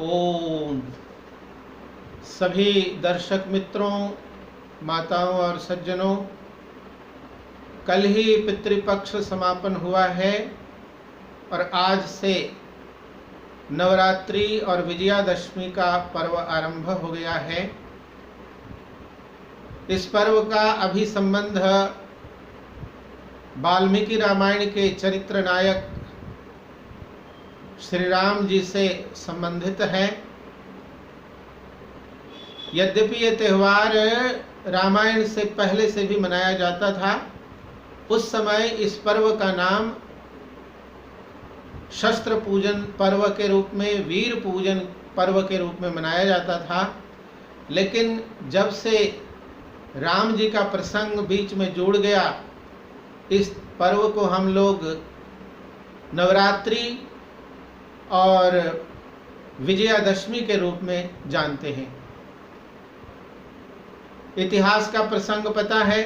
ओम। सभी दर्शक मित्रों, माताओं और सज्जनों, कल ही पितृपक्ष समापन हुआ है और आज से नवरात्रि और विजयादशमी का पर्व आरंभ हो गया है। इस पर्व का अभी संबंध वाल्मीकि रामायण के चरित्र नायक श्री राम जी से संबंधित है। यद्यपि ये त्यौहार रामायण से पहले से भी मनाया जाता था, उस समय इस पर्व का नाम शस्त्र पूजन पर्व के रूप में, वीर पूजन पर्व के रूप में मनाया जाता था। लेकिन जब से राम जी का प्रसंग बीच में जुड़ गया, इस पर्व को हम लोग नवरात्रि और विजयादशमी के रूप में जानते हैं। इतिहास का प्रसंग पता है,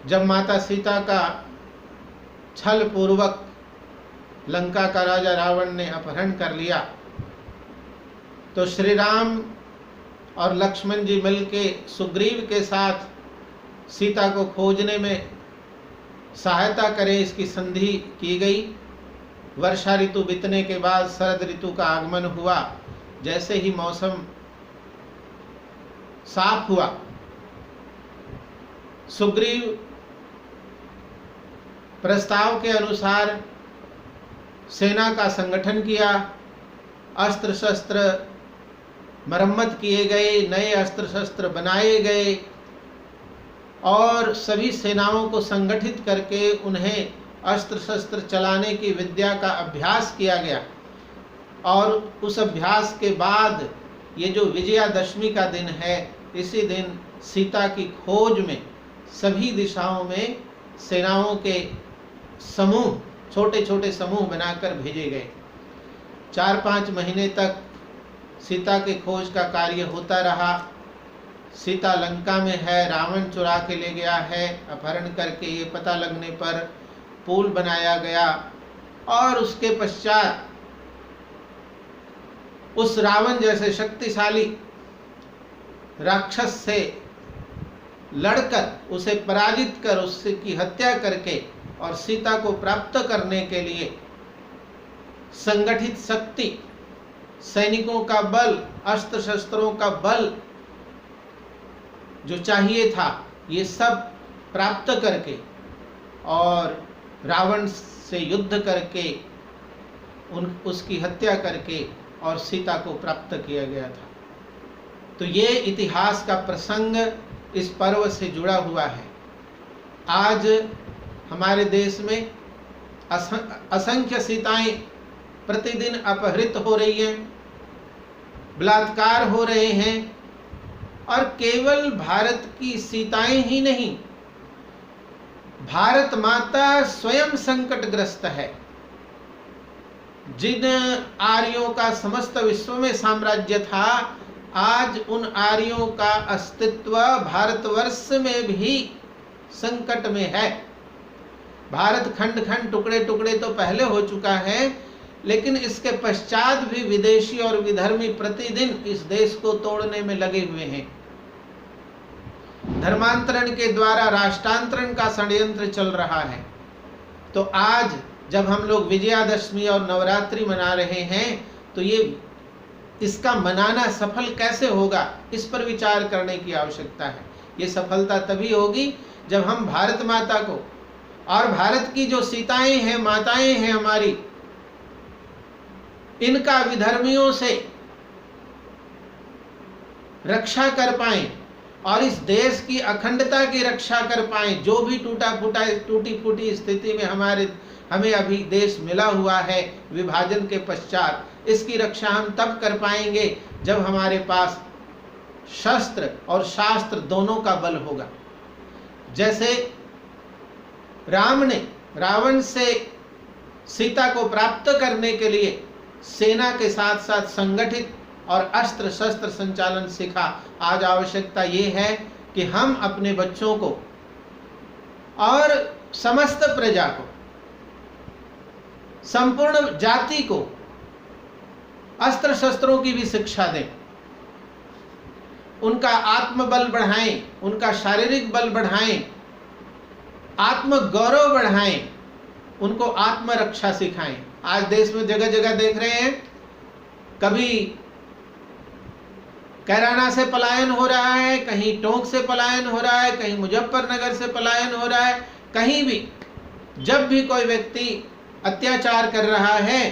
जब माता सीता का छल पूर्वक लंका का राजा रावण ने अपहरण कर लिया, तो श्री राम और लक्ष्मण जी मिलके सुग्रीव के साथ सीता को खोजने में सहायता करें, इसकी संधि की गई। वर्षा ऋतु बीतने के बाद शरद ऋतु का आगमन हुआ। जैसे ही मौसम साफ हुआ, सुग्रीव प्रस्ताव के अनुसार सेना का संगठन किया, अस्त्र शस्त्र मरम्मत किए गए, नए अस्त्र शस्त्र बनाए गए और सभी सेनाओं को संगठित करके उन्हें अस्त्र शस्त्र चलाने की विद्या का अभ्यास किया गया। और उस अभ्यास के बाद ये जो विजयादशमी का दिन है, इसी दिन सीता की खोज में सभी दिशाओं में सेनाओं के समूह, छोटे छोटे समूह बनाकर भेजे गए। 4-5 महीने तक सीता के खोज का कार्य होता रहा। सीता लंका में है, रावण चुरा के ले गया है अपहरण करके, ये पता लगने पर पुल बनाया गया और उसके पश्चात उस रावण जैसे शक्तिशाली राक्षस से लड़कर, उसे पराजित कर, उसकी हत्या करके और सीता को प्राप्त करने के लिए संगठित शक्ति, सैनिकों का बल, अस्त्र शस्त्रों का बल जो चाहिए था, ये सब प्राप्त करके और रावण से युद्ध करके उसकी हत्या करके और सीता को प्राप्त किया गया था। तो ये इतिहास का प्रसंग इस पर्व से जुड़ा हुआ है। आज हमारे देश में असंख्य सीताएं प्रतिदिन अपहृत हो रही हैं, बलात्कार हो रहे हैं और केवल भारत की सीताएं ही नहीं, भारत माता स्वयं संकटग्रस्त है। जिन आर्यों का समस्त विश्व में साम्राज्य था, आज उन आर्यों का अस्तित्व भारतवर्ष में भी संकट में है। भारत खंड खंड, टुकड़े टुकड़े तो पहले हो चुका है, लेकिन इसके पश्चात भी विदेशी और विधर्मी प्रतिदिन इस देश को तोड़ने में लगे हुए हैं। धर्मांतरण के द्वारा राष्ट्रांतरण का षड्यंत्र चल रहा है। तो आज जब हम लोग विजयादशमी और नवरात्रि मना रहे हैं, तो ये इसका मनाना सफल कैसे होगा, इस पर विचार करने की आवश्यकता है। ये सफलता तभी होगी जब हम भारत माता को और भारत की जो सीताएं हैं, माताएं हैं हमारी, इनका विधर्मियों से रक्षा कर पाएं और इस देश की अखंडता की रक्षा कर पाएं। जो भी टूटी फूटी स्थिति में हमें अभी देश मिला हुआ है विभाजन के पश्चात, इसकी रक्षा हम तब कर पाएंगे जब हमारे पास शस्त्र और शास्त्र दोनों का बल होगा। जैसे राम ने रावण से सीता को प्राप्त करने के लिए सेना के साथ साथ संगठित और अस्त्र शस्त्र संचालन सीखा, आज आवश्यकता ये है कि हम अपने बच्चों को और समस्त प्रजा को, संपूर्ण जाति को अस्त्र शस्त्रों की भी शिक्षा दें, उनका आत्मबल बढ़ाएं, उनका शारीरिक बल बढ़ाएं, आत्म गौरव बढ़ाएं, उनको आत्मरक्षा सिखाएं। आज देश में जगह जगह देख रहे हैं, कभी कैराना से पलायन हो रहा है, कहीं टोंक से पलायन हो रहा है, कहीं मुजफ्फरनगर से पलायन हो रहा है। कहीं भी जब भी कोई व्यक्ति अत्याचार कर रहा है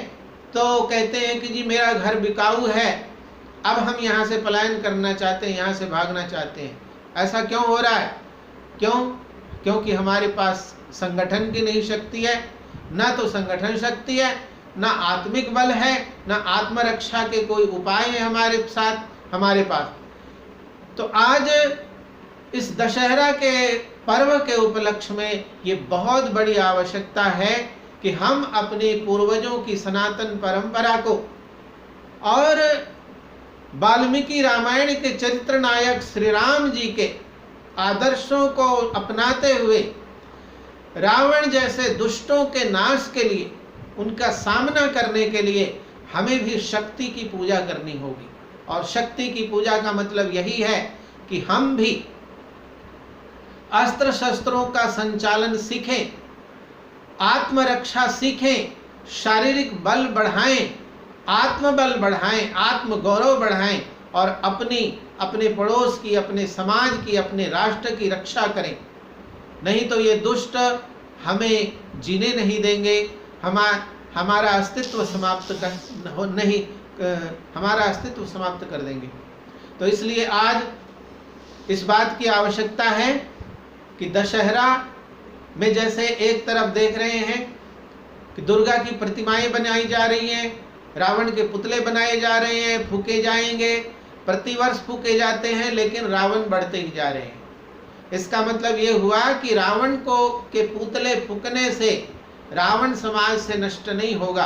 तो कहते हैं कि जी मेरा घर बिकाऊ है, अब हम यहाँ से पलायन करना चाहते हैं, यहाँ से भागना चाहते हैं। ऐसा क्यों हो रहा है? क्यों? क्योंकि हमारे पास संगठन की नहीं शक्ति है, ना तो संगठन शक्ति है, ना आत्मिक बल है, ना आत्मरक्षा के कोई उपाय है हमारे साथ, हमारे पास। तो आज इस दशहरा के पर्व के उपलक्ष्य में ये बहुत बड़ी आवश्यकता है कि हम अपने पूर्वजों की सनातन परंपरा को और वाल्मीकि रामायण के चरित्र नायक श्री राम जी के आदर्शों को अपनाते हुए रावण जैसे दुष्टों के नाश के लिए, उनका सामना करने के लिए हमें भी शक्ति की पूजा करनी होगी। और शक्ति की पूजा का मतलब यही है कि हम भी अस्त्र शस्त्रों का संचालन सीखें, आत्मरक्षा सीखें, शारीरिक बल बढ़ाएं, आत्मबल बढ़ाएं, आत्म गौरव बढ़ाएं और अपने पड़ोस की, अपने समाज की, अपने राष्ट्र की रक्षा करें। नहीं तो ये दुष्ट हमें जीने नहीं देंगे, हमारा अस्तित्व हमारा अस्तित्व समाप्त कर देंगे। तो इसलिए आज इस बात की आवश्यकता है कि दशहरा में जैसे एक तरफ देख रहे हैं कि दुर्गा की प्रतिमाएं बनाई जा रही हैं, रावण के पुतले बनाए जा रहे हैं, फूके जाएंगे, प्रतिवर्ष फूके जाते हैं, लेकिन रावण बढ़ते ही जा रहे हैं। इसका मतलब ये हुआ कि रावण के पुतले फूकने से रावण समाज से नष्ट नहीं होगा।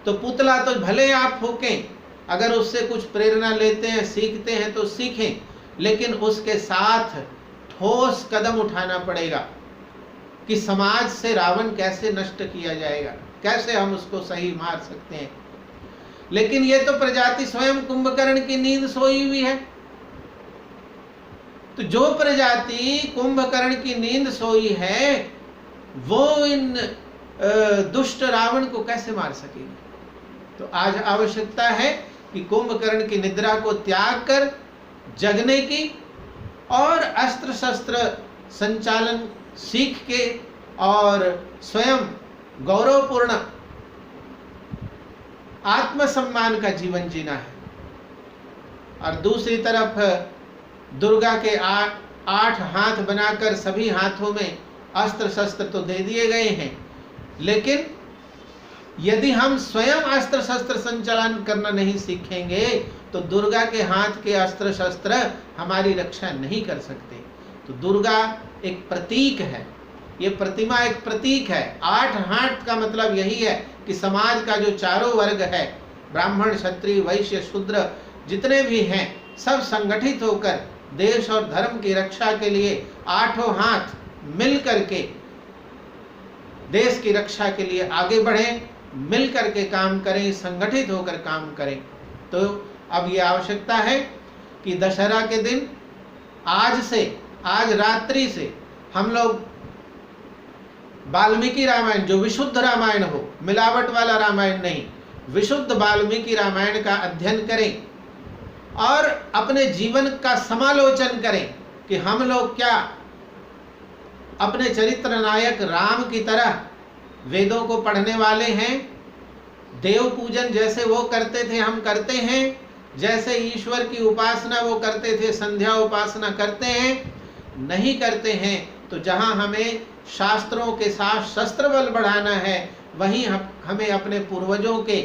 तो पुतला तो भले आप फूकें, अगर उससे कुछ प्रेरणा लेते हैं, सीखते हैं तो सीखें, लेकिन उसके साथ ठोस कदम उठाना पड़ेगा कि समाज से रावण कैसे नष्ट किया जाएगा, कैसे हम उसको सही मार सकते हैं। लेकिन ये तो प्रजाति स्वयं कुंभकर्ण की नींद सोई हुई है। तो जो प्रजाति कुंभकर्ण की नींद सोई है वो इन दुष्ट रावण को कैसे मार सकेगी? तो आज आवश्यकता है कि कुंभकर्ण की निद्रा को त्याग कर जगने की और अस्त्र शस्त्र संचालन सीख के और स्वयं गौरवपूर्ण आत्मसम्मान का जीवन जीना है। और दूसरी तरफ दुर्गा के 8 हाथ बनाकर सभी हाथों में अस्त्र शस्त्र तो दे दिए गए हैं, लेकिन यदि हम स्वयं अस्त्र शस्त्र संचालन करना नहीं सीखेंगे तो दुर्गा के हाथ के अस्त्र शस्त्र हमारी रक्षा नहीं कर सकते। तो दुर्गा एक प्रतीक है, ये प्रतिमा एक प्रतीक है। 8 हाथ का मतलब यही है कि समाज का जो चारों वर्ग है, ब्राह्मण, क्षत्रिय, वैश्य, शूद्र जितने भी हैं, सब संगठित होकर देश और धर्म की रक्षा के लिए 8 हाथ मिल करके देश की रक्षा के लिए आगे बढ़ें, मिल करके काम करें, संगठित होकर काम करें। तो अब ये आवश्यकता है कि दशहरा के दिन आज रात्रि से हम लोग वाल्मीकि रामायण, जो विशुद्ध रामायण हो, मिलावट वाला रामायण नहीं, विशुद्ध वाल्मीकि रामायण का अध्ययन करें और अपने जीवन का समालोचन करें कि हम लोग क्या अपने चरित्र नायक राम की तरह वेदों को पढ़ने वाले हैं, देव पूजन जैसे वो करते थे हम करते हैं, जैसे ईश्वर की उपासना वो करते थे संध्या उपासना करते हैं, नहीं करते हैं। तो जहां हमें शास्त्रों के साथ शस्त्र बल बढ़ाना है, वहीं हमें अपने पूर्वजों के